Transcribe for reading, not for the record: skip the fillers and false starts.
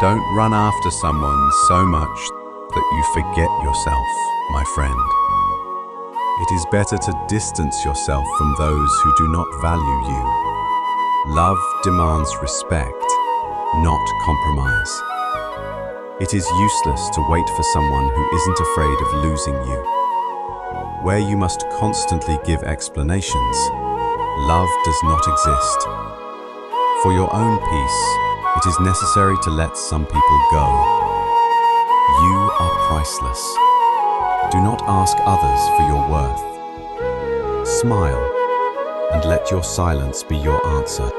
Don't run after someone so much that you forget yourself, my friend. It is better to distance yourself from those who do not value you. Love demands respect, not compromise. It is useless to wait for someone who isn't afraid of losing you. Where you must constantly give explanations, love does not exist. For your own peace, it is necessary to let some people go. You are priceless. Do not ask others for your worth. Smile, and let your silence be your answer.